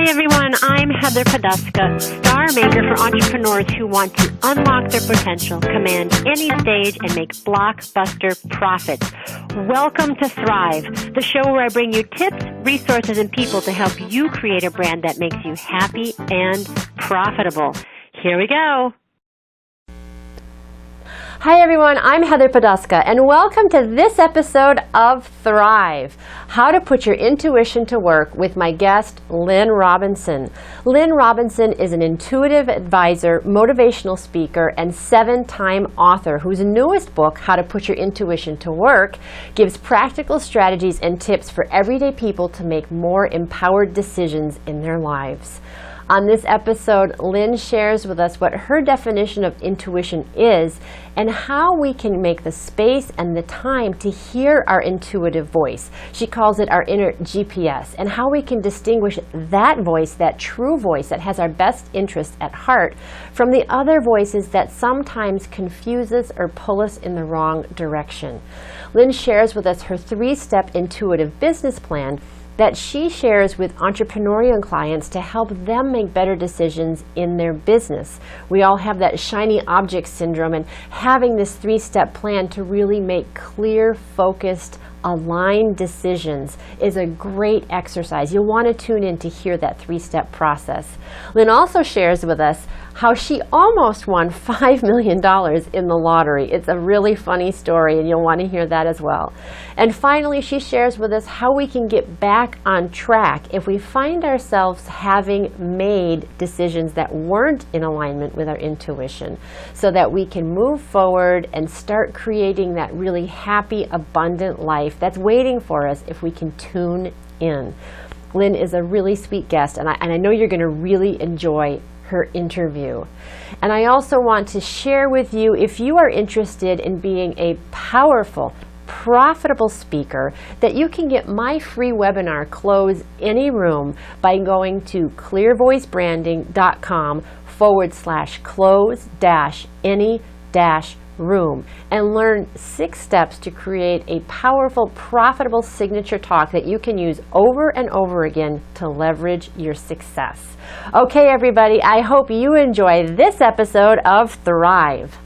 Hi everyone, I'm Heather Poduska, star maker for entrepreneurs who want to unlock their potential, command any stage, and make blockbuster profits. Welcome to Thrive, the show where I bring you tips, resources, and people to help you create a brand that makes you happy and profitable. Here we go. Hi everyone, I'm Heather Poduska, and welcome to this episode of Thrive, How to Put Your Intuition to Work with my guest, Lynn Robinson. Lynn Robinson is an intuitive advisor, motivational speaker, and 7-time author whose newest book, How to Put Your Intuition to Work, gives practical strategies and tips for everyday people to make more empowered decisions in their lives. On this episode, Lynn shares with us what her definition of intuition is and how we can make the space and the time to hear our intuitive voice. She calls it our inner GPS, and how we can distinguish that voice, that true voice that has our best interests at heart, from the other voices that sometimes confuse us or pull us in the wrong direction. Lynn shares with us her 3-step intuitive business plan that she shares with entrepreneurial clients to help them make better decisions in their business. We all have that shiny object syndrome, and having this 3-step plan to really make clear, focused, aligned decisions is a great exercise. You'll want to tune in to hear that 3-step process. Lynn also shares with us how she almost won $5 million in the lottery. It's a really funny story, and you'll want to hear that as well. And finally, she shares with us how we can get back on track if we find ourselves having made decisions that weren't in alignment with our intuition, so that we can move forward and start creating that really happy, abundant life that's waiting for us if we can tune in. Lynn is a really sweet guest, and I know you're going to really enjoy her interview. And I also want to share with you, if you are interested in being a powerful, profitable speaker, that you can get my free webinar, Close Any Room, by going to clearvoicebranding.com/close-any-room and learn 6 steps to create a powerful, profitable signature talk that you can use over and over again to leverage your success. Okay, everybody, I hope you enjoy this episode of Thrive.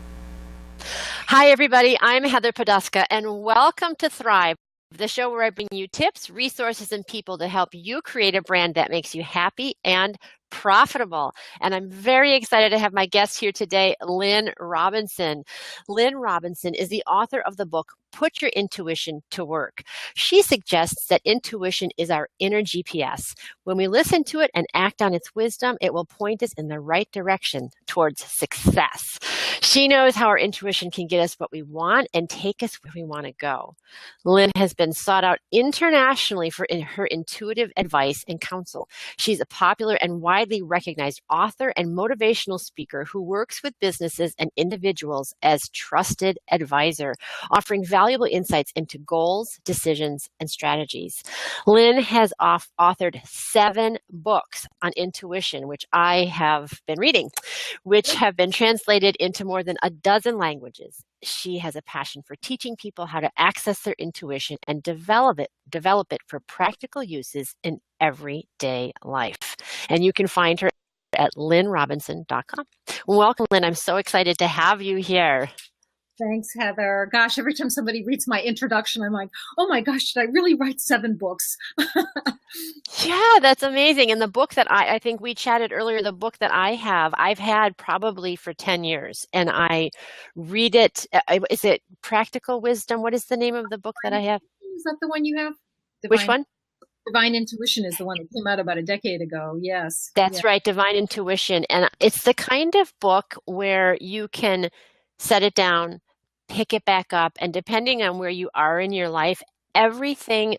Hi, everybody. I'm Heather Poduska, and welcome to Thrive, the show where I bring you tips, resources, and people to help you create a brand that makes you happy and profitable. And I'm very excited to have my guest here today, Lynn Robinson. Lynn Robinson is the author of the book, Put Your Intuition to Work. She suggests that intuition is our inner GPS. When we listen to it and act on its wisdom, it will point us in the right direction towards success. She knows how our intuition can get us what we want and take us where we want to go. Lynn has been sought out internationally for her intuitive advice and counsel. She's a popular and widely recognized author and motivational speaker who works with businesses and individuals as trusted advisor, offering valuable insights into goals, decisions, and strategies. Lynn has authored 7 books on intuition, which I have been reading, which have been translated into more than a dozen languages. She has a passion for teaching people how to access their intuition and develop it for practical uses in everyday life. And you can find her at lynnrobinson.com. Welcome, Lynn. I'm so excited to have you here. Thanks, Heather. Gosh, every time somebody reads my introduction, I'm like, oh my gosh, should I really write 7 books? Yeah, that's amazing. And the book that I think we chatted earlier, the book that I've had probably for 10 years. And I read it. Is it Practical Wisdom? What is the name of the book that I have? Is that the one you have? Which one? Divine Intuition is the one that came out about a decade ago. Yes. That's right. Divine Intuition. And it's the kind of book where you can set it down, pick it back up, and depending on where you are in your life, everything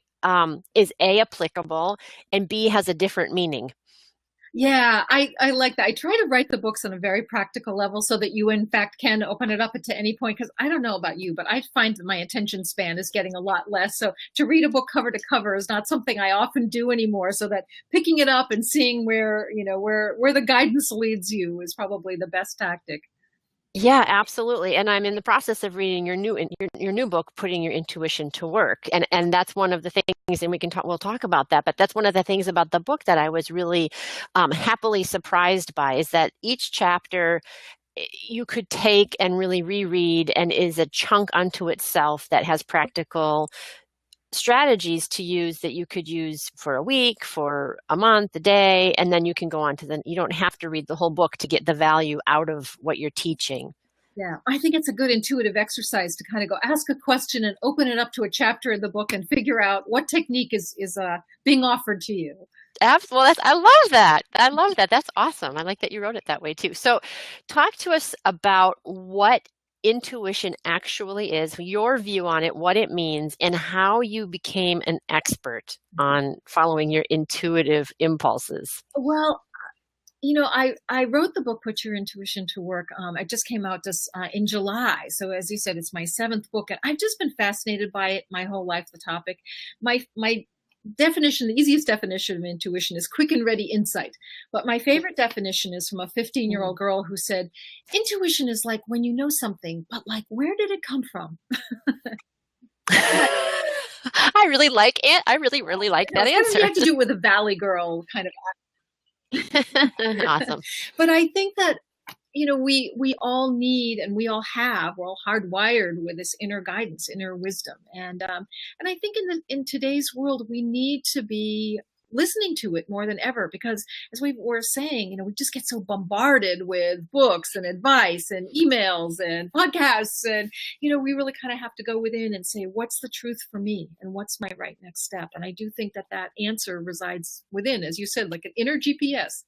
is A, applicable, and B, has a different meaning. Yeah, I like that. I try to write the books on a very practical level so that you, in fact, can open it up to any point. Because I don't know about you, but I find that my attention span is getting a lot less. So to read a book cover to cover is not something I often do anymore. So that picking it up and seeing where the guidance leads you is probably the best tactic. Yeah, absolutely. And I'm in the process of reading your new book, Putting Your Intuition to Work. And that's one of the things, and we'll talk about that, but that's one of the things about the book that I was really happily surprised by is that each chapter you could take and really reread and is a chunk unto itself that has practical strategies to use that you could use for a week, for a month, a day, and then you can go on to you don't have to read the whole book to get the value out of what you're teaching. Yeah, I think it's a good intuitive exercise to kind of go ask a question and open it up to a chapter in the book and figure out what technique is being offered to you. Well, I love that. I love that. That's awesome. I like that you wrote it that way too. So talk to us about what intuition actually is, your view on it, what it means, and how you became an expert on following your intuitive impulses. Well, I wrote the book, Put Your Intuition to Work. It just came out in July. So as you said, it's my 7th book, and I've just been fascinated by it my whole life, the topic. My definition, the easiest definition of intuition is quick and ready insight. But my favorite definition is from a 15-year-old girl who said, intuition is like when you know something, but like, where did it come from? I really like it. I really, really like that answer. You have to do it with a Valley Girl kind of. Awesome. But I think that, we all need, and we're all hardwired with this inner guidance, inner wisdom. And I think in today's world, we need to be listening to it more than ever, because as we were saying, we just get so bombarded with books and advice and emails and podcasts. And, we really kind of have to go within and say, what's the truth for me? And what's my right next step? And I do think that answer resides within, as you said, like an inner GPS.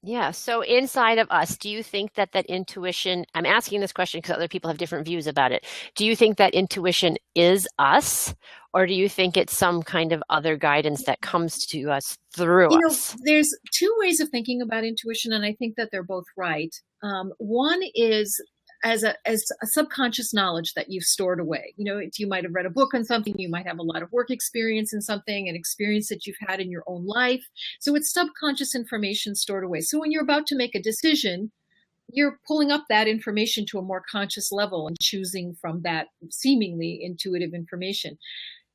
Yeah. So inside of us, do you think that intuition, I'm asking this question because other people have different views about it. Do you think that intuition is us, or do you think it's some kind of other guidance that comes to us through us? There's 2 ways of thinking about intuition, and I think that they're both right. One is as a subconscious knowledge that you've stored away. You might have read a book on something, you might have a lot of work experience in something, an experience that you've had in your own life. So it's subconscious information stored away. So when you're about to make a decision, you're pulling up that information to a more conscious level and choosing from that seemingly intuitive information.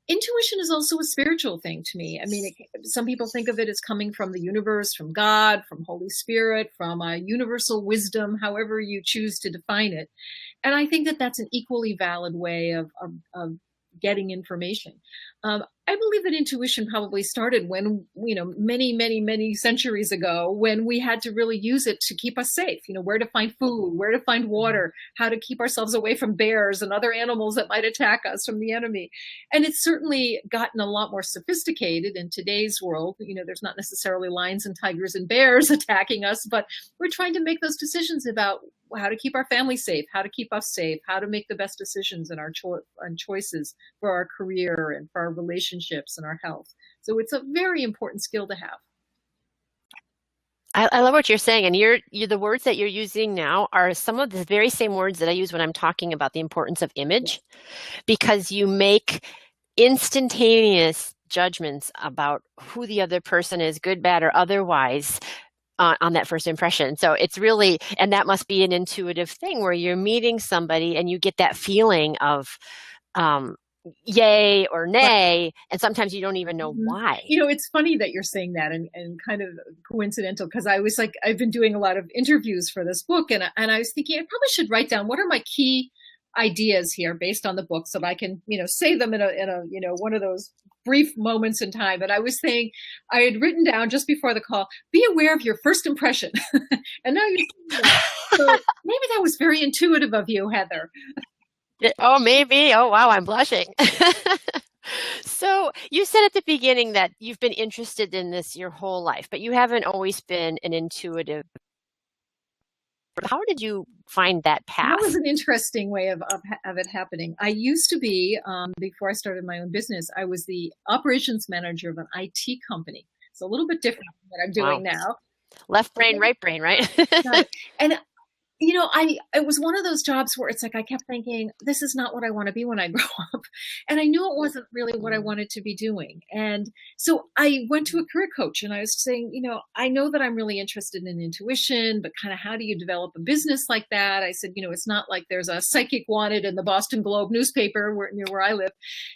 Intuition is also a spiritual thing to me. I mean, some people think of it as coming from the universe, from God, from Holy Spirit, from a universal wisdom, however you choose to define it. And I think that that's an equally valid way of getting information. I believe that intuition probably started when, many, many, many centuries ago, when we had to really use it to keep us safe, where to find food, where to find water, how to keep ourselves away from bears and other animals that might attack us from the enemy. And it's certainly gotten a lot more sophisticated in today's world. There's not necessarily lions and tigers and bears attacking us, but we're trying to make those decisions about how to keep our family safe, how to keep us safe, how to make the best decisions in our choices for our career and for our relationships and our health. So it's a very important skill to have. I love what you're saying, and you're the words that you're using now are some of the very same words that I use when I'm talking about the importance of image, because you make instantaneous judgments about who the other person is, good, bad, or otherwise, on that first impression. So it's really, and that must be an intuitive thing where you're meeting somebody and you get that feeling of yay or nay, and sometimes you don't even know why. It's funny that you're saying that, and kind of coincidental, because I was I've been doing a lot of interviews for this book, and I was thinking I probably should write down what are my key ideas here based on the book, so that I can say them in a one of those brief moments in time. But I was saying, I had written down just before the call, be aware of your first impression. And now you're so maybe that was very intuitive of you, Heather. Oh, maybe. Oh, wow, I'm blushing. So you said at the beginning that you've been interested in this your whole life, but you haven't always been an intuitive. How did you find that path? That was an interesting way of it happening. I used to be, before I started my own business, I was the operations manager of an IT company. It's a little bit different than what I'm doing now. Left brain, right brain, right? And It was one of those jobs where it's like I kept thinking, this is not what I want to be when I grow up. And I knew it wasn't really what I wanted to be doing. And so I went to a career coach and I was saying, I know that I'm really interested in intuition, but kind of how do you develop a business like that? I said, it's not like there's a psychic wanted in the Boston Globe newspaper near where I live.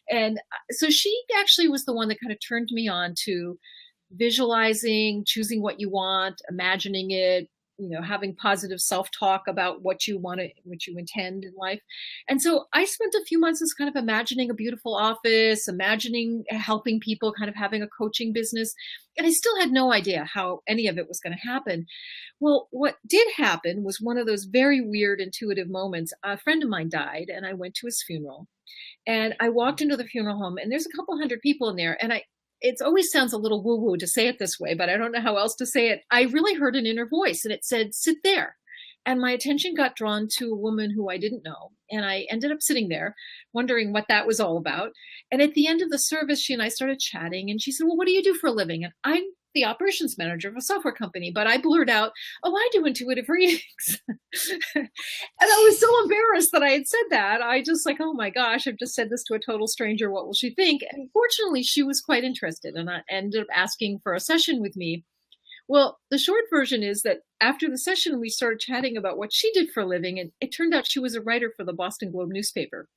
And so she actually was the one that kind of turned me on to visualizing, choosing what you want, imagining it, having positive self-talk about what you want to, what you intend in life. And so I spent a few months just kind of imagining a beautiful office, imagining helping people, kind of having a coaching business. And I still had no idea how any of it was going to happen. Well, what did happen was one of those very weird intuitive moments. A friend of mine died and I went to his funeral. And I walked into the funeral home and there's a couple hundred people in there. And it always sounds a little woo-woo to say it this way, but I don't know how else to say it. I really heard an inner voice and it said, sit there. And my attention got drawn to a woman who I didn't know. And I ended up sitting there wondering what that was all about. And at the end of the service, she and I started chatting and she said, well, what do you do for a living? And I'm the operations manager of a software company, but I blurred out, oh, I do intuitive readings. And I was so embarrassed that I had said that. I just like, oh my gosh, I've just said this to a total stranger. What will she think? And fortunately, she was quite interested and I ended up asking for a session with me. Well, the short version is that after the session, we started chatting about what she did for a living. And it turned out she was a writer for the Boston Globe newspaper.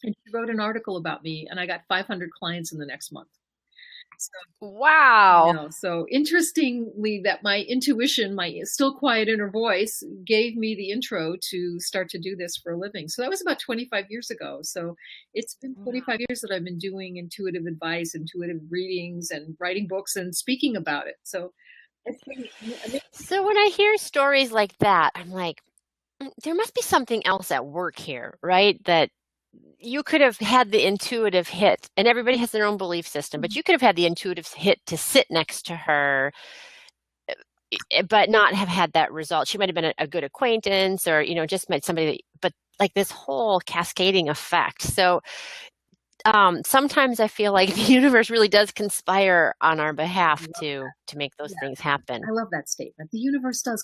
And she wrote an article about me and I got 500 clients in the next month. So, wow. So interestingly, that my intuition, my still quiet inner voice, gave me the intro to start to do this for a living. So that was about 25 years ago. So it's been 25 years that I've been doing intuitive advice, intuitive readings, and writing books and speaking about it. So it's been amazing. So when I hear stories like that, I'm like, there must be something else at work here, right? That you could have had the intuitive hit, and everybody has their own belief system, but you could have had the intuitive hit to sit next to her, but not have had that result. She might have been a good acquaintance or, just met somebody, but like this whole cascading effect. So sometimes I feel like the universe really does conspire on our behalf to make those things happen. I love that statement. The universe does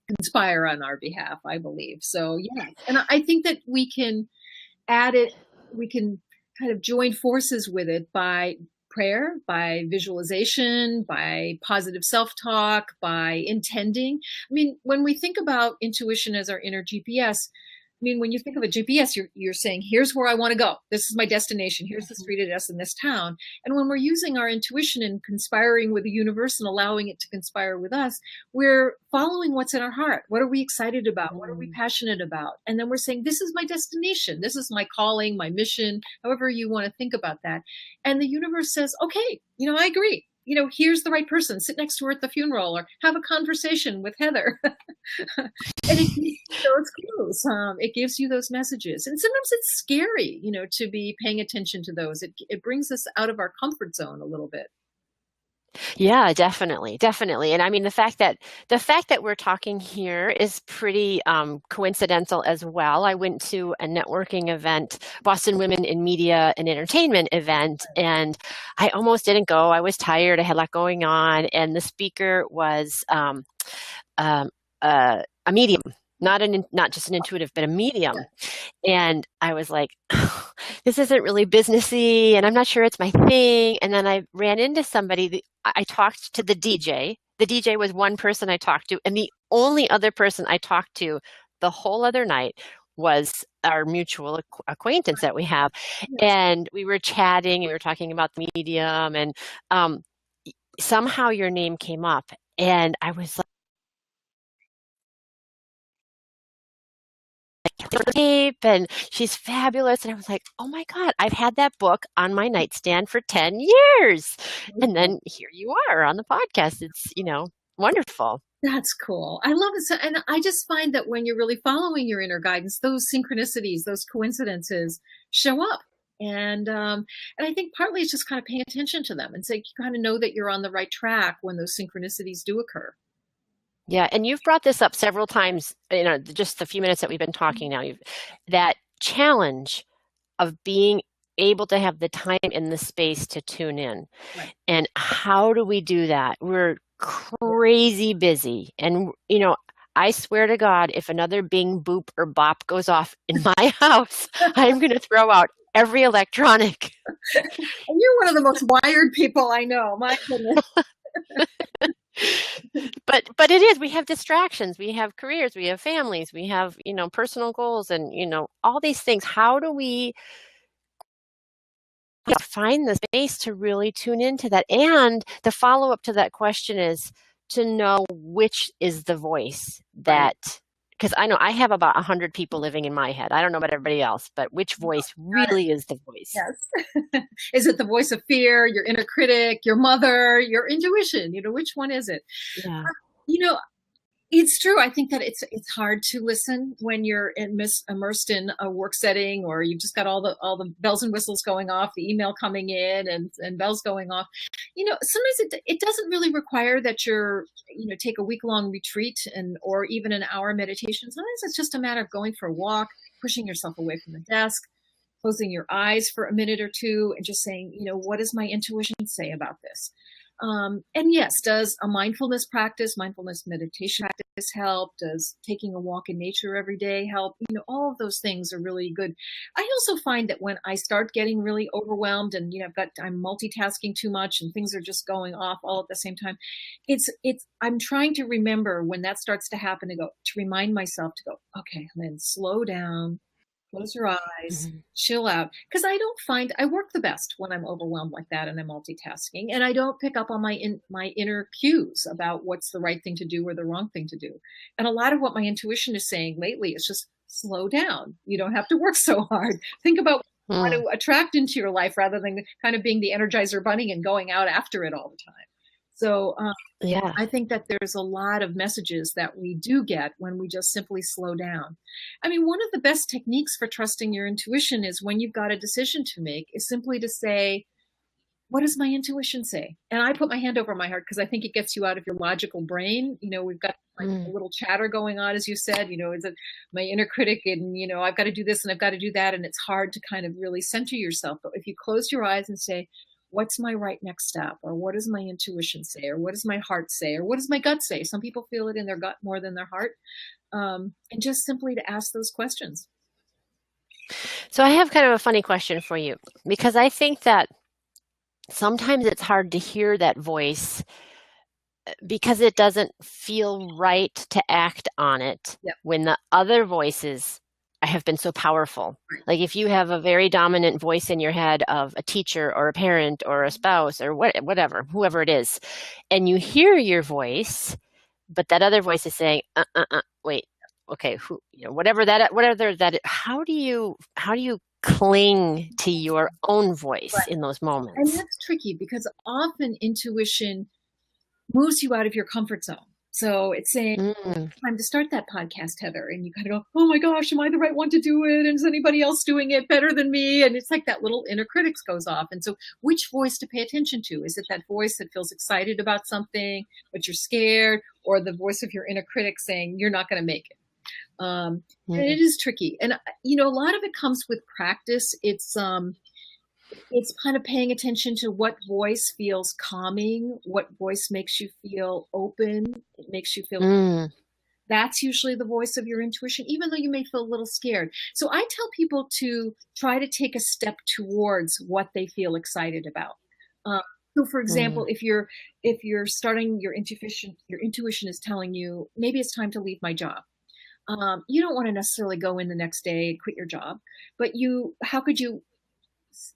conspire on our behalf, I believe. So yes. And I think that we can add it, we can kind of join forces with it by prayer, by visualization, by positive self-talk, by intending. I mean, when we think about intuition as our inner GPS, I mean, when you think of a GPS, you're saying, here's where I want to go. This is my destination. Here's the street address in this town. And when we're using our intuition and conspiring with the universe and allowing it to conspire with us, we're following what's in our heart. What are we excited about? What are we passionate about? And then we're saying, this is my destination. This is my calling, my mission, however you want to think about that. And the universe says, okay, I agree. Here's the right person. Sit next to her at the funeral or have a conversation with Heather. And it gives you those clues. It gives you those messages. And sometimes it's scary, to be paying attention to those. It brings us out of our comfort zone a little bit. Yeah, definitely. And I mean, the fact that we're talking here is pretty coincidental as well. I went to a networking event, Boston Women in Media and Entertainment event, and I almost didn't go. I was tired. I had a lot going on, and the speaker was a medium. Not just an intuitive, but a medium. And I was like, oh, this isn't really businessy and I'm not sure it's my thing. And then I ran into somebody, I talked to the DJ. The DJ was one person I talked to. And the only other person I talked to the whole other night was our mutual acquaintance that we have. And we were chatting and we were talking about the medium and somehow your name came up and I was like, tape and she's fabulous. And I was like, oh my God, I've had that book on my nightstand for 10 years. And then here you are on the podcast. It's, wonderful. That's cool. I love it. So, and I just find that when you're really following your inner guidance, those synchronicities, those coincidences show up. And I think partly it's just kind of paying attention to them and so you kind of know that you're on the right track when those synchronicities do occur. Yeah. And you've brought this up several times, just the few minutes that we've been talking now, that challenge of being able to have the time and the space to tune in. Right. And how do we do that? We're crazy busy. And, I swear to God, if another bing, boop, or bop goes off in my house, I'm going to throw out every electronic. And you're one of the most wired people I know. My goodness. But it is, we have distractions, we have careers, we have families, we have, personal goals and, all these things. How do we find the space to really tune into that? And the follow-up to that question is to know which is the voice that, because I know I have about 100 people living in my head. I don't know about everybody else, but which voice really is the voice? Yes. Is it the voice of fear, your inner critic, your mother, your intuition? Which one is it? Yeah. It's true. I think that it's hard to listen when you're immersed in a work setting, or you've just got all the bells and whistles going off, the email coming in and bells going off. Sometimes it doesn't really require that you're, take a week-long retreat or even an hour meditation. Sometimes it's just a matter of going for a walk, pushing yourself away from the desk, closing your eyes for a minute or two and just saying, what does my intuition say about this? And yes, does a mindfulness meditation practice help? Does taking a walk in nature every day help? All of those things are really good. I also find that when I start getting really overwhelmed and, I'm multitasking too much and things are just going off all at the same time, I'm trying to remember when that starts to happen to remind myself to go, okay, then slow down. Close your eyes, chill out. Because I work the best when I'm overwhelmed like that and I'm multitasking. And I don't pick up on my inner cues about what's the right thing to do or the wrong thing to do. And a lot of what my intuition is saying lately is just slow down. You don't have to work so hard. Think about what you want to attract into your life rather than kind of being the Energizer Bunny and going out after it all the time. So I think that there's a lot of messages that we do get when we just simply slow down. I mean, one of the best techniques for trusting your intuition is when you've got a decision to make is simply to say, what does my intuition say? And I put my hand over my heart because I think it gets you out of your logical brain. We've got a little chatter going on, as you said, is it my inner critic and, I've got to do this and I've got to do that. And it's hard to kind of really center yourself. But if you close your eyes and say, what's my right next step? Or what does my intuition say? Or what does my heart say? Or what does my gut say? Some people feel it in their gut more than their heart. And just simply to ask those questions. So I have kind of a funny question for you, because I think that sometimes it's hard to hear that voice because it doesn't feel right to act on it when the other voices have been so powerful. Like if you have a very dominant voice in your head of a teacher or a parent or a spouse or whatever, whoever it is, and you hear your voice, but that other voice is saying, wait, okay, whatever that, how do you cling to your own voice in those moments? And that's tricky because often intuition moves you out of your comfort zone. So it's saying, time to start that podcast, Heather. And you kind of go, oh my gosh, am I the right one to do it? And is anybody else doing it better than me? And it's like that little inner critic goes off. And so which voice to pay attention to? Is it that voice that feels excited about something, but you're scared? Or the voice of your inner critic saying, you're not going to make it? And it is tricky. And, a lot of it comes with practice. It's kind of paying attention to what voice feels calming, what voice makes you feel open, it makes you feel that's usually the voice of your intuition, even though you may feel a little scared. So I tell people to try to take a step towards what they feel excited about. So for example, if you're starting your intuition is telling you, maybe it's time to leave my job. You don't want to necessarily go in the next day and quit your job, but how could you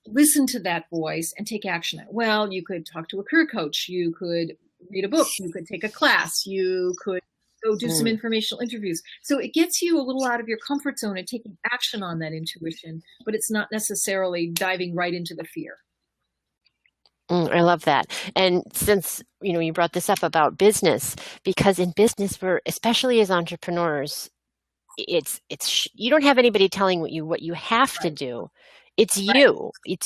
listen to that voice and take action? Well, you could talk to a career coach. You could read a book. You could take a class. You could go do some informational interviews. So it gets you a little out of your comfort zone and taking action on that intuition, but it's not necessarily diving right into the fear. I love that. And since, you brought this up about business, because in business, especially as entrepreneurs, it's you don't have anybody telling what you have to do. It's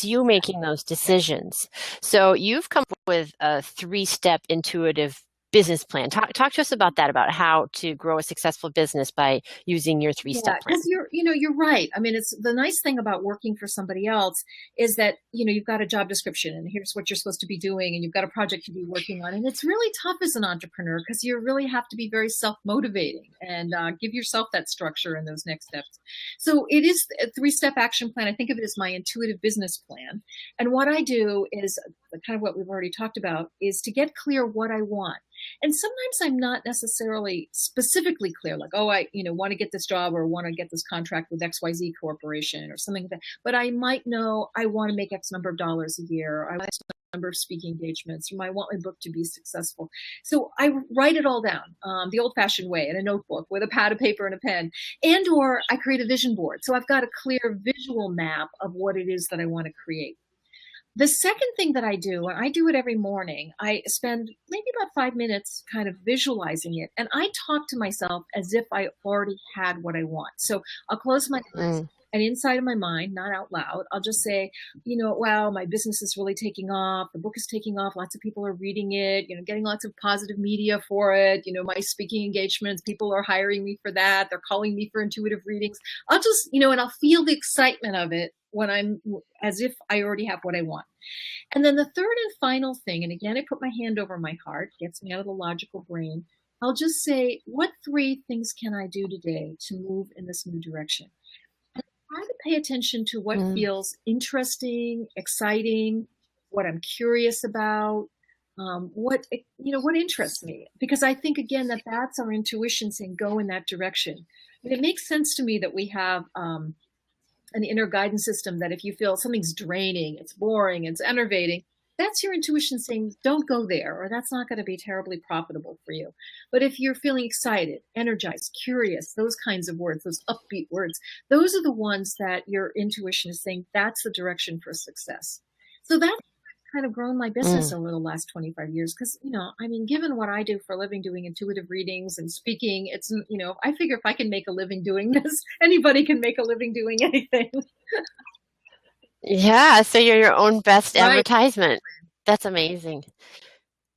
you making those decisions. So you've come up with a 3-step intuitive business plan. Talk to us about that, about how to grow a successful business by using your 3-step plan. Because you're right. I mean, it's the nice thing about working for somebody else is that, you've got a job description and here's what you're supposed to be doing and you've got a project to be working on. And it's really tough as an entrepreneur because you really have to be very self-motivating and give yourself that structure and those next steps. So it is a 3-step action plan. I think of it as my intuitive business plan. And what I do is kind of what we've already talked about is to get clear what I want. And sometimes I'm not necessarily specifically clear, like, oh, I, want to get this job or want to get this contract with XYZ Corporation or something like that. But I might know I want to make X number of dollars a year. Or I want X number of speaking engagements. Or I want my book to be successful. So I write it all down the old-fashioned way in a notebook with a pad of paper and a pen, and or I create a vision board. So I've got a clear visual map of what it is that I want to create. The second thing that I do, and I do it every morning, I spend maybe about 5 minutes kind of visualizing it. And I talk to myself as if I already had what I want. So I'll close my eyes and inside of my mind, not out loud, I'll just say, wow, my business is really taking off. The book is taking off. Lots of people are reading it, getting lots of positive media for it. My speaking engagements, people are hiring me for that. They're calling me for intuitive readings. I'll just, and I'll feel the excitement of it when I'm as if I already have what I want. And then the third and final thing, and again, I put my hand over my heart, gets me out of the logical brain. I'll just say, what 3 things can I do today to move in this new direction? And try to pay attention to what feels interesting, exciting, what I'm curious about, what interests me. Because I think, again, that's our intuition saying, go in that direction. And it makes sense to me that we have an inner guidance system that if you feel something's draining, it's boring, it's enervating, that's your intuition saying, don't go there, or that's not going to be terribly profitable for you. But if you're feeling excited, energized, curious, those kinds of words, those upbeat words, those are the ones that your intuition is saying, that's the direction for success. So that's kind of grown my business over the last 25 years because, given what I do for a living, doing intuitive readings and speaking, it's, I figure if I can make a living doing this, anybody can make a living doing anything. Yeah, so you're your own best Right. advertisement. That's amazing.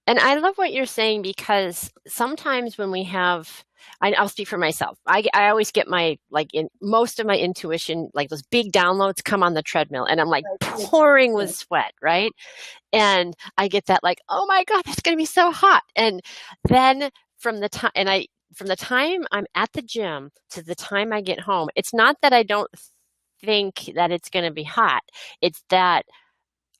And I love what you're saying because sometimes when we have, I'll speak for myself. I always get most of my intuition, like those big downloads come on the treadmill and I'm like pouring with sweat, right? And I get that like, oh my God, that's going to be so hot. And then from the time I'm at the gym to the time I get home, it's not that I don't think that it's going to be hot. It's that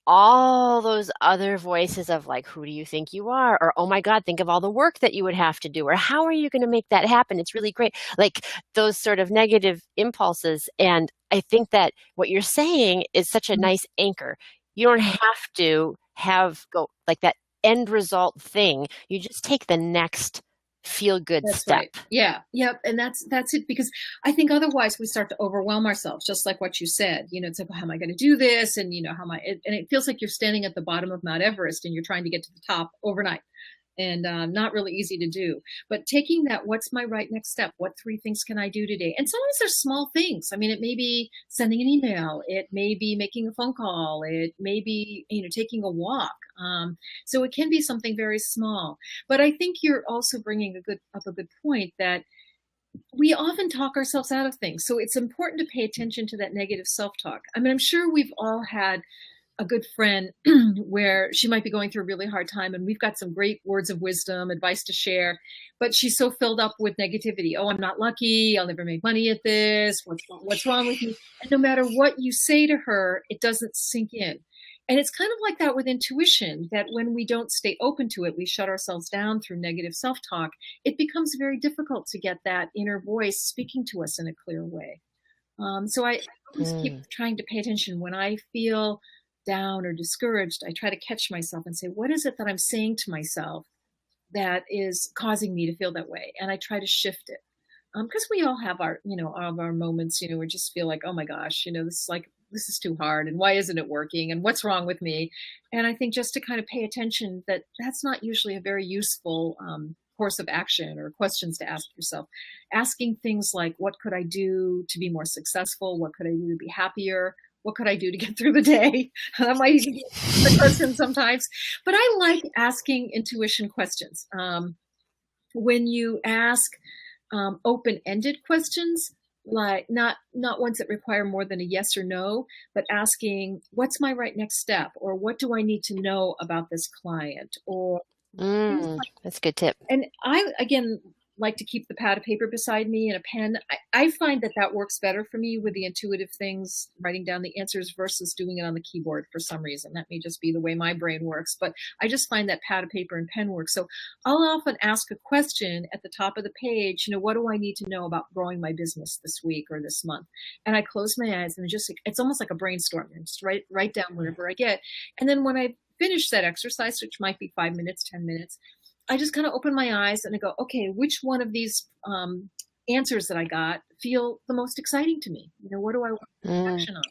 all those other voices of like, who do you think you are? Or, oh my God, think of all the work that you would have to do. Or how are you going to make that happen? It's really great. Like those sort of negative impulses. And I think that what you're saying is such a nice anchor. You don't have to go like that end result thing. You just take the next feel good step. Right. Yeah. Yep. And that's it, because I think otherwise we start to overwhelm ourselves, just like what you said, it's like, well, how am I going to do this? And and it feels like you're standing at the bottom of Mount Everest and you're trying to get to the top overnight. And not really easy to do. But taking that, what's my right next step? What 3 things can I do today? And sometimes they're small things. I mean, it may be sending an email. It may be making a phone call. It may be, taking a walk. So it can be something very small. But I think you're also bringing up a good point that we often talk ourselves out of things. So it's important to pay attention to that negative self-talk. I mean, I'm sure we've all had a good friend where she might be going through a really hard time and we've got some great words of wisdom, advice to share, but she's so filled up with negativity. Oh, I'm not lucky. I'll never make money at this. What's wrong with me? And no matter what you say to her, it doesn't sink in. And it's kind of like that with intuition, that when we don't stay open to it, we shut ourselves down through negative self-talk. It becomes very difficult to get that inner voice speaking to us in a clear way. So I always keep trying to pay attention when I feel down or discouraged. I try to catch myself and say, what is it that I'm saying to myself that is causing me to feel that way? And I try to shift it. Because we all have our moments, we just feel like, oh my gosh, this is too hard. And why isn't it working? And what's wrong with me? And I think just to kind of pay attention that that's not usually a very useful course of action or questions to ask yourself. Asking things like, what could I do to be more successful? What could I do to be happier? what could I do to get through the day? That might even be the question sometimes. But I like asking intuition questions. When you ask open-ended questions, like not ones that require more than a yes or no, but asking, what's my right next step? Or what do I need to know about this client? Or that's a good tip. And I, again, like to keep the pad of paper beside me and a pen. I find that works better for me with the intuitive things, writing down the answers versus doing it on the keyboard for some reason. That may just be the way my brain works, but I just find that pad of paper and pen works. So I'll often ask a question at the top of the page, what do I need to know about growing my business this week or this month? And I close my eyes and it's almost like a brainstorm. And just write down whatever I get. And then when I finish that exercise, which might be 5 minutes, 10 minutes, I just kind of open my eyes and I go, okay, which one of these answers that I got feel the most exciting to me? What do I want to take action on?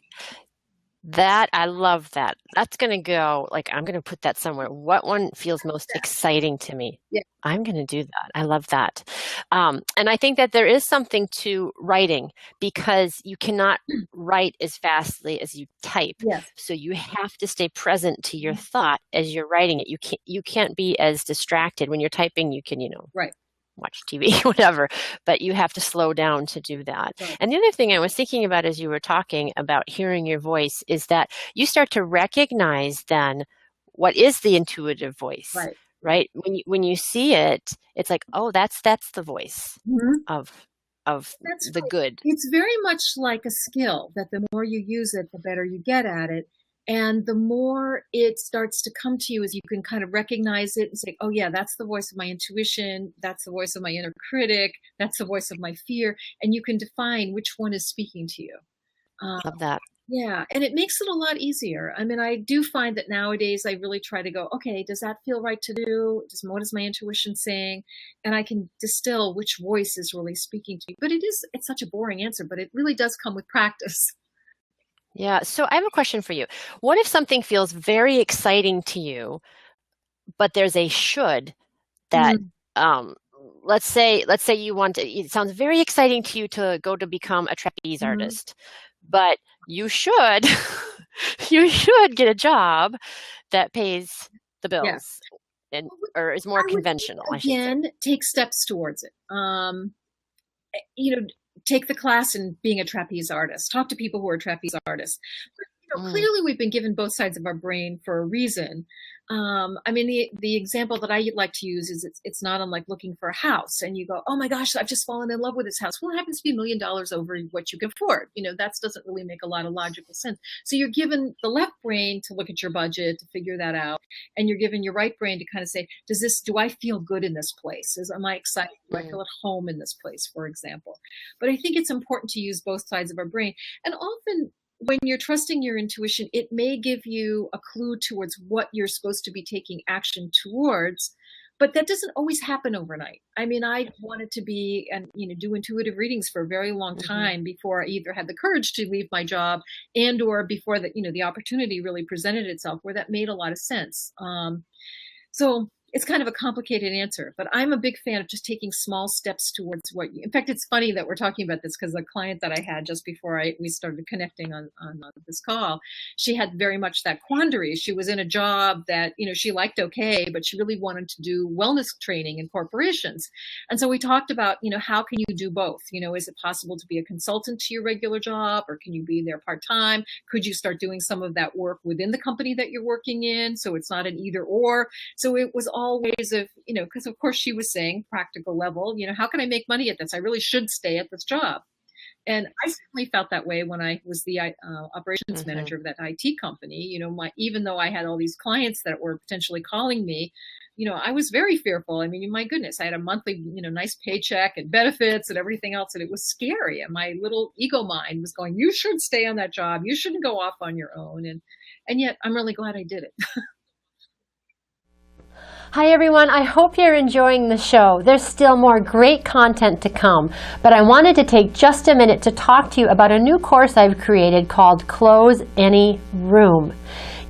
That, I love that. That's going to go, I'm going to put that somewhere. What one feels most exciting to me? Yeah. I'm going to do that. I love that. And I think that there is something to writing because you cannot write as fastly as you type. Yes. So you have to stay present to your thought as you're writing it. You can't be as distracted. When you're typing, you can, right. watch TV, whatever, but you have to slow down to do that. Right. And the other thing I was thinking about as you were talking about hearing your voice is that you start to recognize then what is the intuitive voice, right? When you see it, it's like, oh, that's the voice of the good. It's very much like a skill that the more you use it, the better you get at it. And the more it starts to come to you as you can kind of recognize it and say, oh yeah, that's the voice of my intuition. That's the voice of my inner critic. That's the voice of my fear. And you can define which one is speaking to you. Love that. Yeah. And it makes it a lot easier. I mean, I do find that nowadays I really try to go, okay, does that feel right to do? What is my intuition saying? And I can distill which voice is really speaking to me. But it's such a boring answer, but it really does come with practice. Yeah. So I have a question for you. What if something feels very exciting to you, but there's a should that, let's say you want to, it sounds very exciting to you to go to become a trapeze artist, but you should get a job that pays the bills or is more conventional. Again, take steps towards it. Take the class in being a trapeze artist. Talk to people who are trapeze artists. But, clearly we've been given both sides of our brain for a reason. I mean, the example that I like to use is it's not unlike looking for a house and you go, oh my gosh, I've just fallen in love with this house. Well, it happens to be $1 million over what you can afford. That doesn't really make a lot of logical sense. So you're given the left brain to look at your budget, to figure that out. And you're given your right brain to kind of say, do I feel good in this place? Am I excited? Do I feel at home in this place, for example? But I think it's important to use both sides of our brain. And often, when you're trusting your intuition, it may give you a clue towards what you're supposed to be taking action towards, but that doesn't always happen overnight. I mean, I wanted to be and do intuitive readings for a very long time before I either had the courage to leave my job and or before the opportunity really presented itself where that made a lot of sense. So it's kind of a complicated answer, but I'm a big fan of just taking small steps towards in fact, it's funny that we're talking about this because the client that I had just before we started connecting on this call, she had very much that quandary. She was in a job that, she liked okay, but she really wanted to do wellness training in corporations. And so we talked about, how can you do both? Is it possible to be a consultant to your regular job or can you be there part-time? Could you start doing some of that work within the company that you're working in? So it's not an either or. So it was all ways of, because of course she was saying practical level, how can I make money at this? I really should stay at this job. And I certainly felt that way when I was the operations manager of that IT company. Even though I had all these clients that were potentially calling me, I was very fearful. I mean, my goodness, I had a monthly, nice paycheck and benefits and everything else. And it was scary. And my little ego mind was going, you should stay on that job. You shouldn't go off on your own. And yet I'm really glad I did it. Hi everyone, I hope you're enjoying the show. There's still more great content to come, but I wanted to take just a minute to talk to you about a new course I've created called Close Any Room.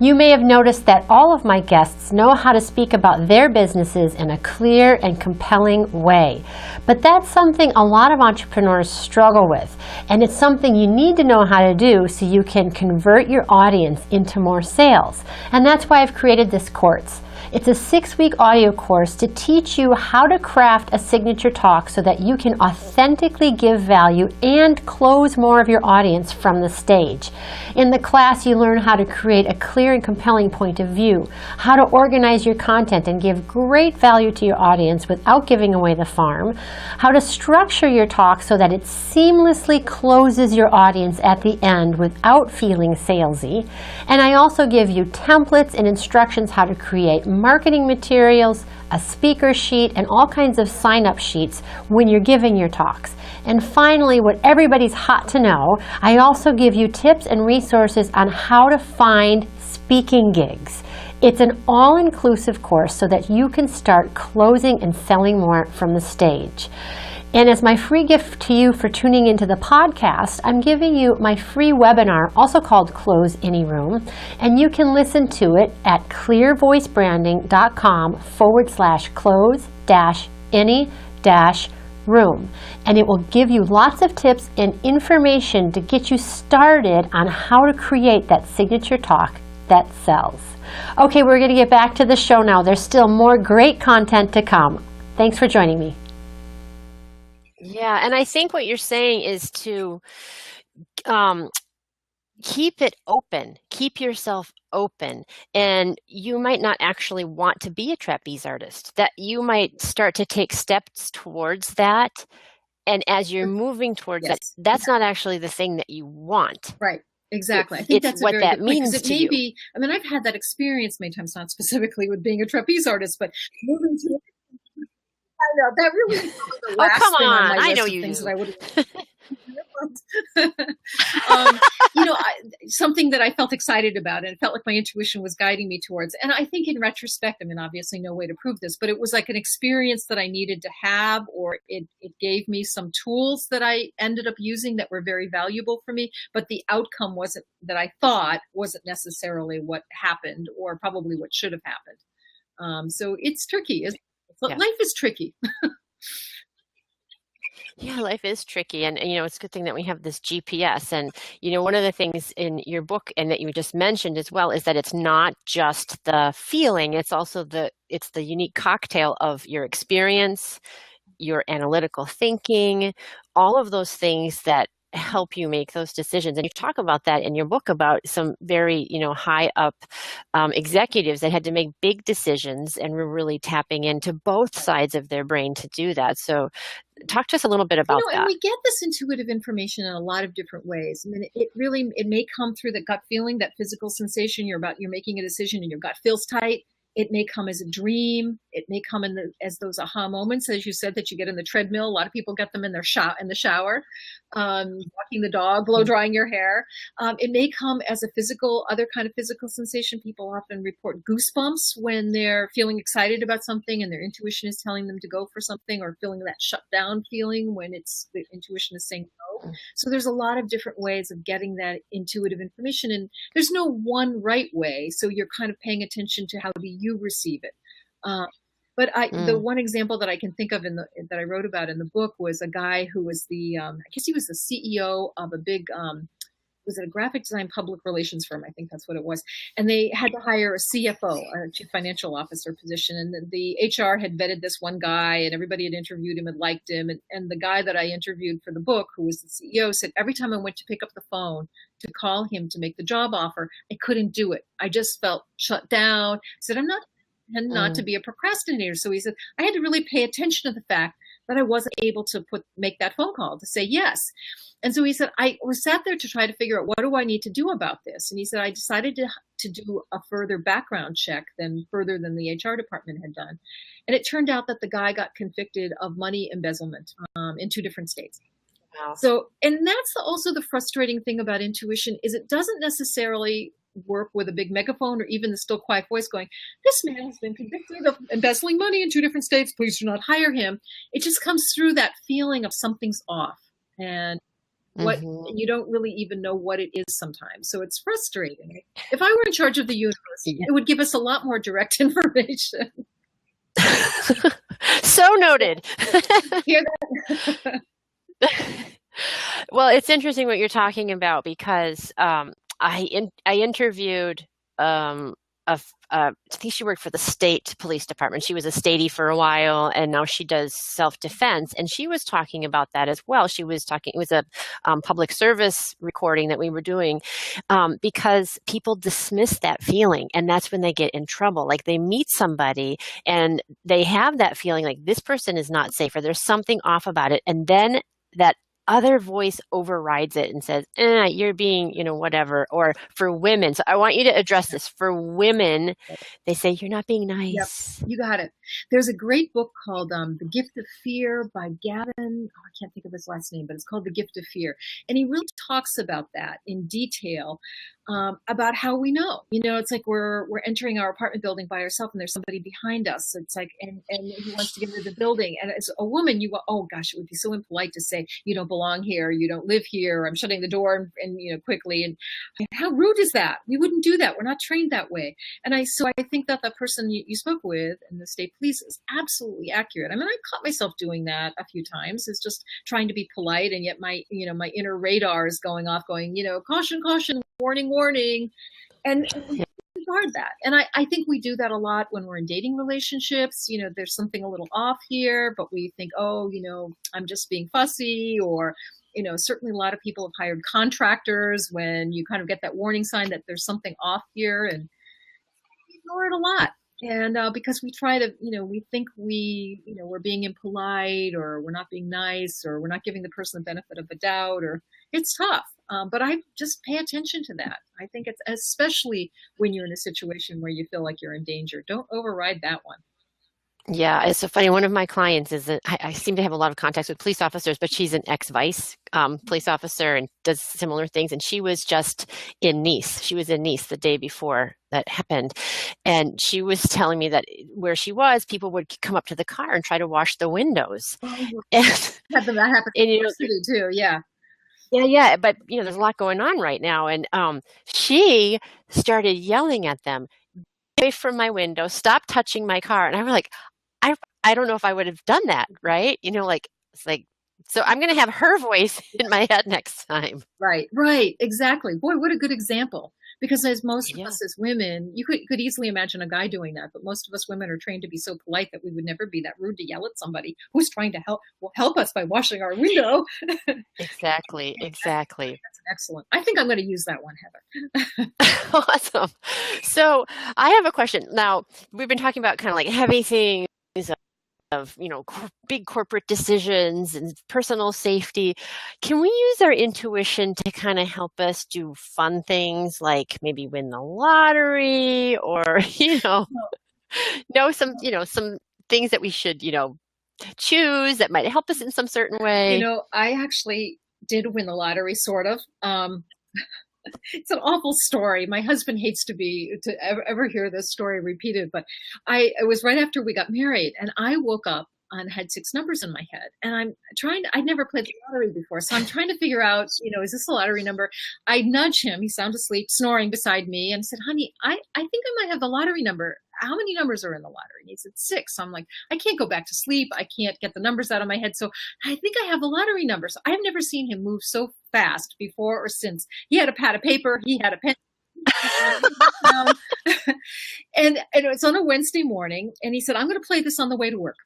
You may have noticed that all of my guests know how to speak about their businesses in a clear and compelling way. But that's something a lot of entrepreneurs struggle with, and it's something you need to know how to do so you can convert your audience into more sales. And that's why I've created this course. It's a 6-week audio course to teach you how to craft a signature talk so that you can authentically give value and close more of your audience from the stage. In the class, you learn how to create a clear and compelling point of view, how to organize your content and give great value to your audience without giving away the farm, how to structure your talk so that it seamlessly closes your audience at the end without feeling salesy. And I also give you templates and instructions how to create marketing materials, a speaker sheet, and all kinds of sign-up sheets when you're giving your talks. And finally, what everybody's hot to know, I also give you tips and resources on how to find speaking gigs. It's an all-inclusive course so that you can start closing and selling more from the stage. And as my free gift to you for tuning into the podcast, I'm giving you my free webinar, also called Close Any Room, and you can listen to it at clearvoicebranding.com/close-any-room. And it will give you lots of tips and information to get you started on how to create that signature talk that sells. Okay, we're going to get back to the show now. There's still more great content to come. Thanks for joining me. Yeah, and I think what you're saying is to keep it open, keep yourself open, and you might not actually want to be a trapeze artist. That you might start to take steps towards that, and as you're moving towards that, that's not actually the thing that you want. Right. Exactly. I think it's that's what a very that good point, 'cause means it to may you. be, I mean, I've had that experience many times, not specifically with being a trapeze artist, but moving to, I know, that really is probably the last come thing on on, my I list know of you things do. that I would something that I felt excited about and felt like my intuition was guiding me towards. And I think in retrospect, I mean, obviously no way to prove this, but it was like an experience that I needed to have, or it gave me some tools that I ended up using that were very valuable for me. But the outcome wasn't that I thought wasn't necessarily what happened, or probably what should have happened. So it's tricky. Yeah. Life is tricky. Yeah, life is tricky. And, it's a good thing that we have this GPS. And, one of the things in your book and that you just mentioned as well is that it's not just the feeling, it's also it's the unique cocktail of your experience, your analytical thinking, all of those things that help you make those decisions. And you talk about that in your book about some very, high up executives that had to make big decisions and were really tapping into both sides of their brain to do that. So talk to us a little bit about that. And we get this intuitive information in a lot of different ways. I mean, it may come through the gut feeling, that physical sensation. You're making a decision and your gut feels tight. It may come as a dream. It may come as those aha moments, as you said, that you get in the treadmill. A lot of people get them in the shower, walking the dog, blow drying your hair. It may come as other kind of physical sensation. People often report goosebumps when they're feeling excited about something and their intuition is telling them to go for something, or feeling that shut down feeling when the intuition is saying no. So there's a lot of different ways of getting that intuitive information, and there's no one right way. So you're kind of paying attention to how do you receive it. But the one example that I can think of that I wrote about in the book was a guy who was I guess he was the CEO of a big, was it a graphic design public relations firm? I think that's what it was. And they had to hire a CFO, a chief financial officer position. And the HR had vetted this one guy, and everybody had interviewed him and liked him. And the guy that I interviewed for the book, who was the CEO, said, every time I went to pick up the phone to call him to make the job offer, I couldn't do it. I just felt shut down. He said, I'm not to be a procrastinator. So he said, I had to really pay attention to the fact that I wasn't able to make that phone call to say yes. And so he said, I sat there to try to figure out, what do I need to do about this? And he said, I decided to do a further background check further than the HR department had done. And it turned out that the guy got convicted of money embezzlement in 2 different states. Wow. So, and that's also the frustrating thing about intuition, is it doesn't necessarily work with a big megaphone or even the still quiet voice going, this man has been convicted of embezzling money in 2 different states. Please do not hire him. It just comes through that feeling of something's off. And what, Mhm. and you don't really even know what it is sometimes. So it's frustrating. If I were in charge of the universe, Yeah. it would give us a lot more direct information. So noted. Hear that? Well, it's interesting what you're talking about because I interviewed I think she worked for the state police department. She was a statey for a while, and now she does self-defense. And she was talking about that as well. She was talking. It was a public service recording that we were doing because people dismiss that feeling, and that's when they get in trouble. Like they meet somebody and they have that feeling like this person is not safe or there's something off about it, and then that other voice overrides it and says, you're being, whatever. Or for women, so I want you to address this. For women, they say, you're not being nice. Yep, you got it. There's a great book called The Gift of Fear by Gavin. I can't think of his last name, but it's called The Gift of Fear. And he really talks about that in detail, about how we know. It's like we're entering our apartment building by ourselves and there's somebody behind us. It's like, and he wants to get into the building. And as a woman, you go, oh gosh, it would be so impolite to say, you don't belong here, you don't live here, I'm shutting the door and quickly. And how rude is that? We wouldn't do that. We're not trained that way. And I think that the person you spoke with in the state police is absolutely accurate. I mean, I caught myself doing that a few times. It's just trying to be polite, and yet my inner radar is going off, going, caution, caution, warning, warning, and guard that. And I think we do that a lot when we're in dating relationships. There's something a little off here, but we think, oh, I'm just being fussy, or certainly a lot of people have hired contractors when you kind of get that warning sign that there's something off here, and we ignore it a lot. And because we try to, we think we're being impolite, or we're not being nice, or we're not giving the person the benefit of the doubt, or it's tough. But I just pay attention to that. I think it's especially when you're in a situation where you feel like you're in danger. Don't override that one. Yeah, it's so funny. One of my clients I seem to have a lot of contacts with police officers, but she's an ex-vice police officer and does similar things. And she was just in Nice. She was in Nice the day before that happened. And she was telling me that where she was, people would come up to the car and try to wash the windows. And, that happens in New York City too, yeah. Yeah, but there's a lot going on right now. And she started yelling at them, "Get away from my window, stop touching my car." And I was like, I don't know if I would have done that, right? It's like, so I'm going to have her voice in my head next time. Right, exactly. Boy, what a good example. Because as most of us as women, you could easily imagine a guy doing that, but most of us women are trained to be so polite that we would never be that rude to yell at somebody who's trying to help us by washing our window. Exactly. That's excellent. I think I'm going to use that one, Heather. Awesome. So I have a question. Now, we've been talking about kind of like heavy things of big corporate decisions and personal safety. Can we use our intuition to kind of help us do fun things like maybe win the lottery, or know some things that we should choose that might help us in some certain way? I actually did win the lottery, sort of. It's an awful story. My husband hates to ever hear this story repeated, but it was right after we got married, and I woke up and had 6 numbers in my head, and I'd never played the lottery before, so I'm trying to figure out, is this a lottery number? I nudge him, he's sound asleep, snoring beside me, and said, honey, I think I might have the lottery number. How many numbers are in the lottery? And he said 6. So I'm like, I can't go back to sleep. I can't get the numbers out of my head. So I think I have the lottery number. So I've never seen him move so fast before or since. He had a pad of paper. He had a pen. And it's on a Wednesday morning. And he said, I'm going to play this on the way to work.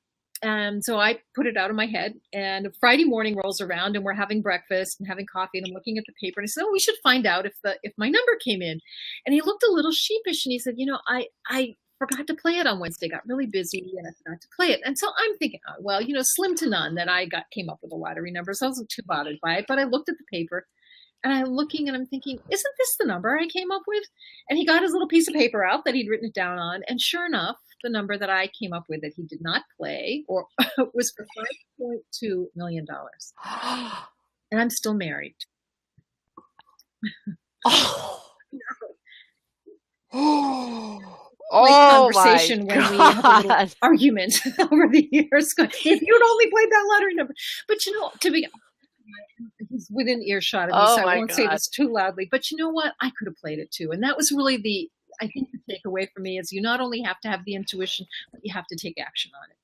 And so I put it out of my head, and Friday morning rolls around, and we're having breakfast and having coffee, and I'm looking at the paper, and I said, oh, we should find out if my number came in. And he looked a little sheepish, and he said, I forgot to play it on Wednesday, got really busy, and I forgot to play it. And so I'm thinking, oh, well, slim to none that I came up with a lottery number, so I wasn't too bothered by it. But I looked at the paper, and I'm looking, and I'm thinking, isn't this the number I came up with? And he got his little piece of paper out that he'd written it down on, and sure enough, the number that I came up with that he did not play was for $5.2 million. And I'm still married. Conversation when we have a little argument over the years. If you'd only played that lottery number. But He's within earshot of me, Oh so I my won't say God. this too loudly. But you know what? I could have played it too. And that was really I think the takeaway for me is you not only have to have the intuition, but you have to take action on it.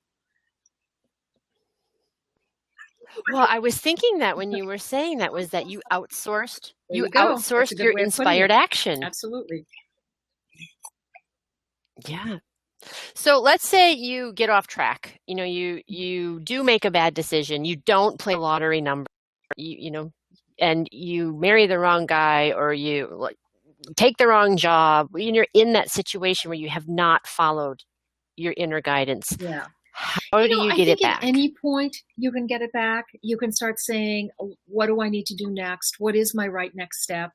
Well, I was thinking that when you were saying that was that you outsourced There you go. That's a outsourced good your way of putting inspired it. action. Absolutely. Yeah. So let's say you get off track. You know, you do make a bad decision. You don't play lottery number. You know, and you marry the wrong guy, or you like take the wrong job. You're in that situation where you have not followed your inner guidance. Yeah. How do you I get think it back? at any point you can get it back. You can start saying, what do I need to do next? What is my right next step?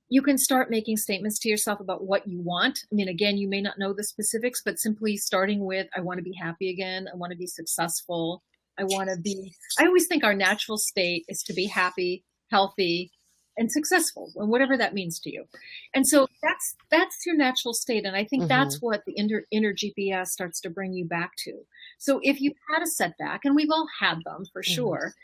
You can start making statements to yourself about what you want. I mean, again, you may not know the specifics, but simply starting with, I want to be happy again. I want to be successful. I always think our natural state is to be happy, healthy, and successful, and whatever that means to you. And so that's your natural state. And I think that's what the inner GPS starts to bring you back to. So if you've had a setback, and we've all had them for sure,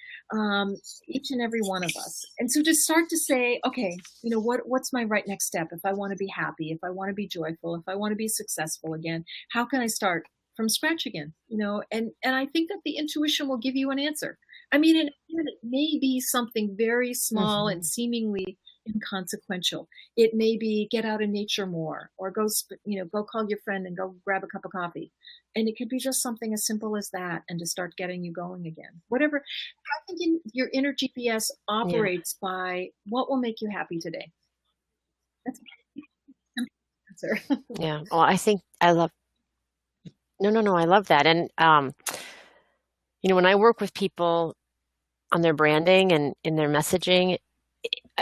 each and every one of us. And so to start to say, okay, you know, what's my right next step? If I want to be happy, if I want to be joyful, if I want to be successful again, how can I start from scratch again? You know, and I think that the intuition will give you an answer. I mean, and it may be something very small and seemingly inconsequential. It may be get out in nature more, or go call your friend and go grab a cup of coffee. And it could be just something as simple as that, and to start getting you going again. Whatever. I think your inner GPS operates by what will make you happy today. That's my answer. Yeah. Well, I think I love. No, I love that. And you know, when I work with people on their branding and in their messaging,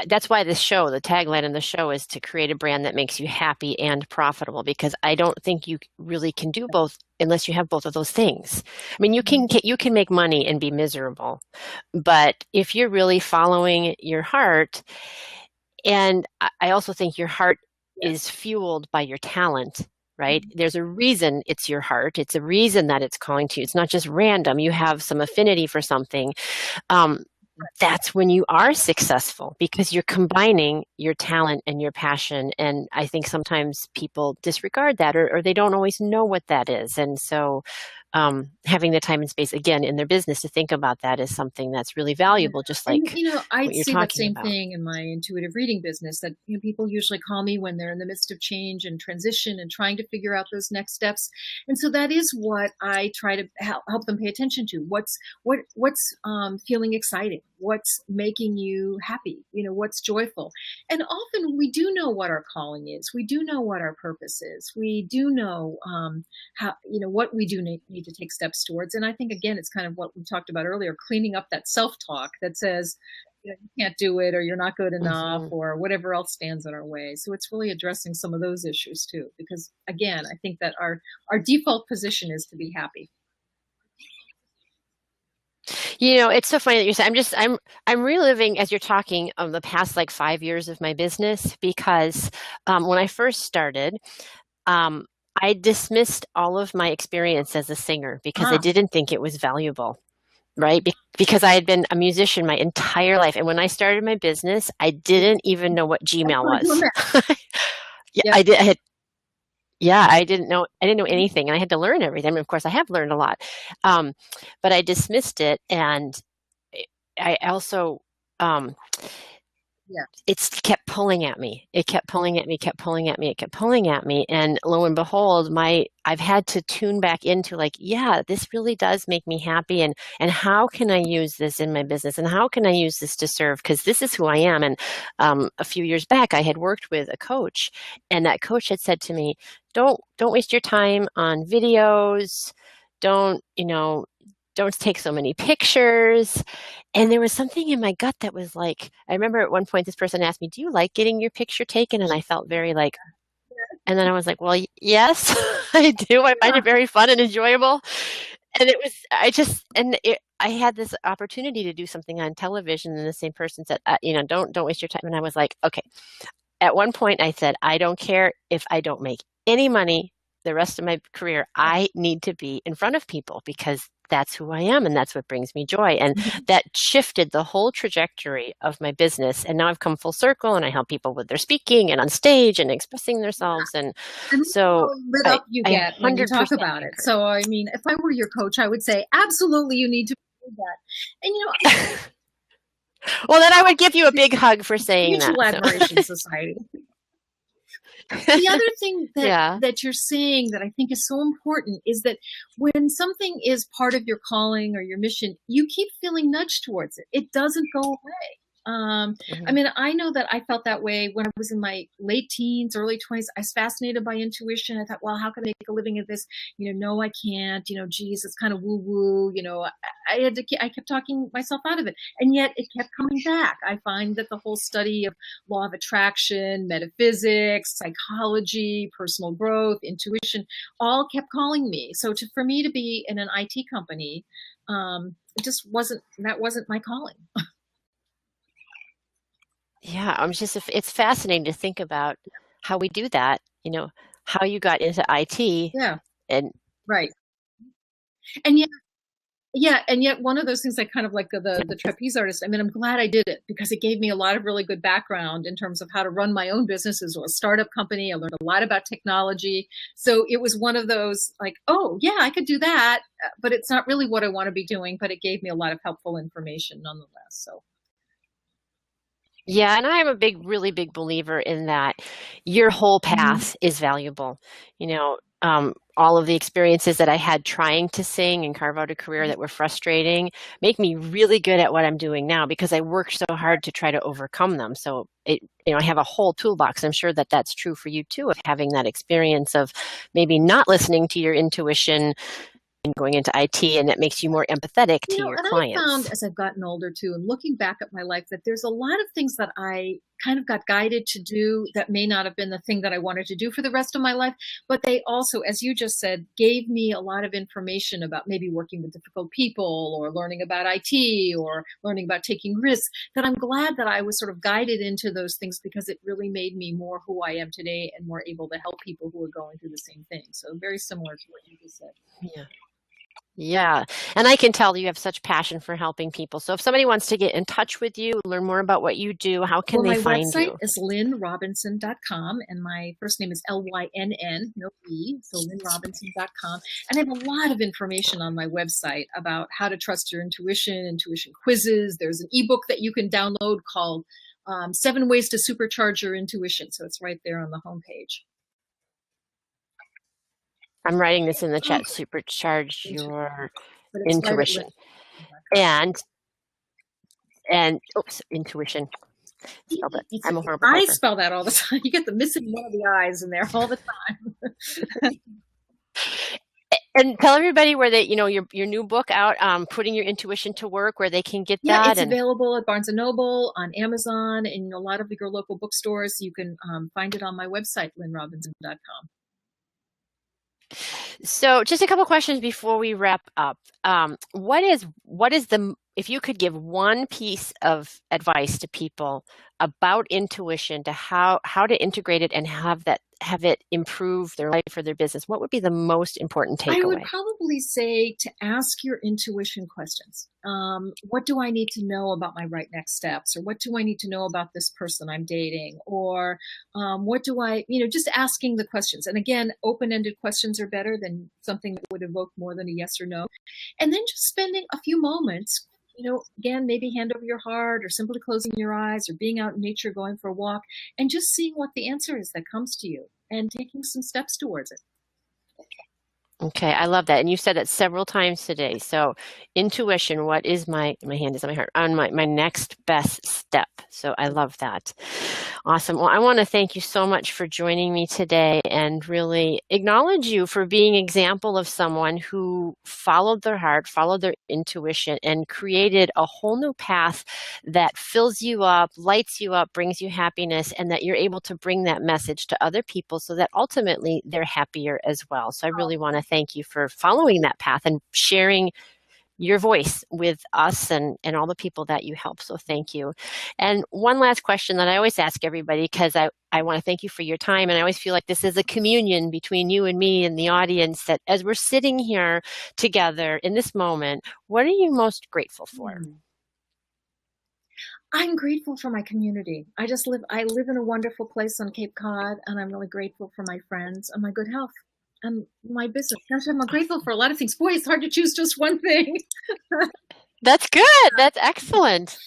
that's why this show, the tagline in the show, is to create a brand that makes you happy and profitable, because I don't think you really can do both unless you have both of those things. I mean, you can make money and be miserable, but if you're really following your heart, and I also think your heart is fueled by your talent, right? There's a reason it's your heart. It's a reason that it's calling to you. It's not just random. You have some affinity for something. That's when you are successful, because you're combining your talent and your passion. And I think sometimes people disregard that, or they don't always know what that is. And so having the time and space, again, in their business to think about that is something that's really valuable, just like and, you know, I what you're see that talking same about. thing in my intuitive reading business, that, you know, people usually call me when they're in the midst of change and transition and trying to figure out those next steps. And so that is what I try to help them pay attention to. What's feeling exciting? What's making you happy? You know, what's joyful? And often we do know what our calling is. We do know what our purpose is. We do know how, you know, what we do need to take steps towards. And I think, again, it's kind of what we talked about earlier, cleaning up that self-talk that says, you know, you can't do it, or you're not good enough, or whatever else stands in our way. So it's really addressing some of those issues too, because, again, I think that our default position is to be happy. You know, it's so funny that you said, I'm reliving, as you're talking, of the past like 5 years of my business, because when I first started, I dismissed all of my experience as a singer because I didn't think it was valuable, right? Because I had been a musician my entire life. And when I started my business, I didn't even know what Gmail was. I didn't know anything, and I had to learn everything. I mean, of course, I have learned a lot, but I dismissed it, and I also it kept pulling at me. It kept pulling at me. And lo and behold, I've had to tune back into like, yeah, this really does make me happy. And how can I use this in my business? And how can I use this to serve? Because this is who I am. And a few years back, I had worked with a coach, and that coach had said to me, don't waste your time on videos. Don't take so many pictures. And there was something in my gut that was like, I remember at one point this person asked me, do you like getting your picture taken? And I felt very like, and then I was like, well, yes, I do. I find it very fun and enjoyable. And I had this opportunity to do something on television, and the same person said, don't waste your time. And I was like, okay. At one point I said, I don't care if I don't make any money the rest of my career. I need to be in front of people, because that's who I am and that's what brings me joy. And that shifted the whole trajectory of my business. And now I've come full circle and I help people with their speaking and on stage and expressing themselves. And so lit up you get when you talk about it. So, I mean, if I were your coach, I would say, absolutely, you need to do that. And, you know, well, then I would give you a big hug for saying that. Mutual Admiration Society. The other thing that you're saying that I think is so important is that when something is part of your calling or your mission, you keep feeling nudged towards it. It doesn't go away. I mean, I know that I felt that way when I was in my late teens, early 20s. I was fascinated by intuition. I thought, well, how can I make a living at this? You know, no, I can't. You know, geez, it's kind of woo-woo. You know, I kept talking myself out of it. And yet it kept coming back. I find that the whole study of law of attraction, metaphysics, psychology, personal growth, intuition, all kept calling me. So for me to be in an IT company, it just wasn't my calling. Yeah, it's fascinating to think about how we do that, you know, how you got into IT. Yeah. And right. And yet one of those things I kind of like the trapeze artist. I mean, I'm glad I did it because it gave me a lot of really good background in terms of how to run my own business as a startup company. I learned a lot about technology. So it was one of those like, oh yeah, I could do that, but it's not really what I want to be doing, but it gave me a lot of helpful information nonetheless. So. Yeah, and I am a really big believer in that your whole path is valuable. You know, all of the experiences that I had trying to sing and carve out a career that were frustrating make me really good at what I'm doing now because I worked so hard to try to overcome them. So I have a whole toolbox. I'm sure that that's true for you too, of having that experience of maybe not listening to your intuition and going into IT, and it makes you more empathetic to your clients. I found as I've gotten older too, and looking back at my life, that there's a lot of things that I kind of got guided to do that may not have been the thing that I wanted to do for the rest of my life, but they also, as you just said, gave me a lot of information about maybe working with difficult people or learning about IT or learning about taking risks, that I'm glad that I was sort of guided into those things because it really made me more who I am today and more able to help people who are going through the same thing. So very similar to what you just said. Yeah. Yeah. And I can tell you have such passion for helping people. So if somebody wants to get in touch with you, learn more about what you do, how can they find you? My website is lynnrobinson.com, and my first name is Lynn, no E, so lynnrobinson.com. And I have a lot of information on my website about how to trust your intuition quizzes. There's an ebook that you can download called 7 Ways to Supercharge Your Intuition. So it's right there on the homepage. I'm writing this in the chat, supercharge your intuition. And intuition. Spelled it. I'm a horrible I spell that all the time. You get the missing one of the I's in there all the time. And tell everybody where they, your new book out, Putting Your Intuition to Work, where they can get that. Yeah, it's available at Barnes & Noble, on Amazon, and a lot of your local bookstores. You can find it on my website, lynnrobinson.com. So just a couple questions before we wrap up. If you could give one piece of advice to people about intuition, to how to integrate it and have it improve their life or their business, what would be the most important takeaway? I would probably say to ask your intuition questions. What do I need to know about my right next steps? Or what do I need to know about this person I'm dating? Or what do I, just asking the questions. And again, open-ended questions are better than something that would evoke more than a yes or no. And then just spending a few moments, again, maybe hand over your heart or simply closing your eyes or being out in nature, going for a walk, and just seeing what the answer is that comes to you and taking some steps towards it. Okay, I love that. And you said it several times today. So intuition, what is my hand is on my heart, on my next best step. So I love that. Awesome. Well, I want to thank you so much for joining me today and really acknowledge you for being an example of someone who followed their heart, followed their intuition, and created a whole new path that fills you up, lights you up, brings you happiness, and that you're able to bring that message to other people so that ultimately they're happier as well. So I really want to thank you for following that path and sharing your voice with us and all the people that you help. So thank you. And one last question that I always ask everybody, because I want to thank you for your time. And I always feel like this is a communion between you and me and the audience, that as we're sitting here together in this moment, what are you most grateful for? I'm grateful for my community. I live in a wonderful place on Cape Cod, and I'm really grateful for my friends and my good health and my business. Gosh, I'm grateful for a lot of things. Boy, it's hard to choose just one thing. That's good. That's excellent.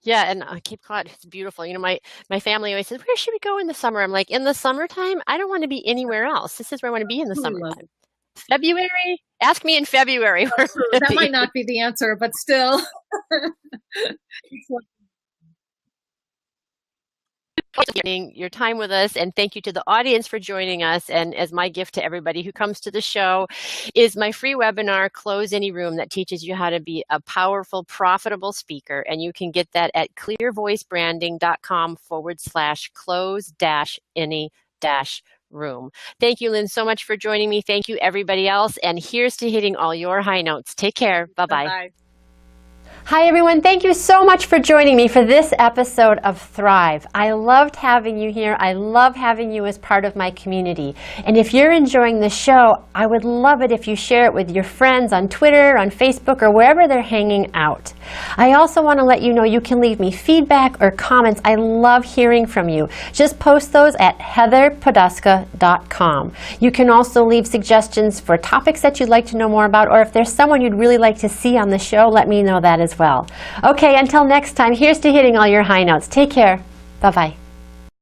Yeah, and Cape Cod is beautiful. You know, my family always says, where should we go in the summer? I'm like, in the summertime, I don't want to be anywhere else. This is where I want to be in the summertime. February? Ask me in February. That might not be the answer, but still. Your time with us, and thank you to the audience for joining us. And as my gift to everybody who comes to the show is my free webinar, Close Any Room, that teaches you how to be a powerful, profitable speaker. And you can get that at clearvoicebranding.com/close-any-room. Thank you, Lynn, so much for joining me. Thank you, everybody else. And here's to hitting all your high notes. Take care. Bye-bye. Bye-bye. Hi everyone, thank you so much for joining me for this episode of Thrive. I loved having you here. I love having you as part of my community. And if you're enjoying the show, I would love it if you share it with your friends on Twitter, on Facebook, or wherever they're hanging out. I also want to let you know you can leave me feedback or comments. I love hearing from you. Just post those at heatherpoduska.com. You can also leave suggestions for topics that you'd like to know more about, or if there's someone you'd really like to see on the show, let me know that as well. Okay, until next time, here's to hitting all your high notes. Take care. Bye-bye.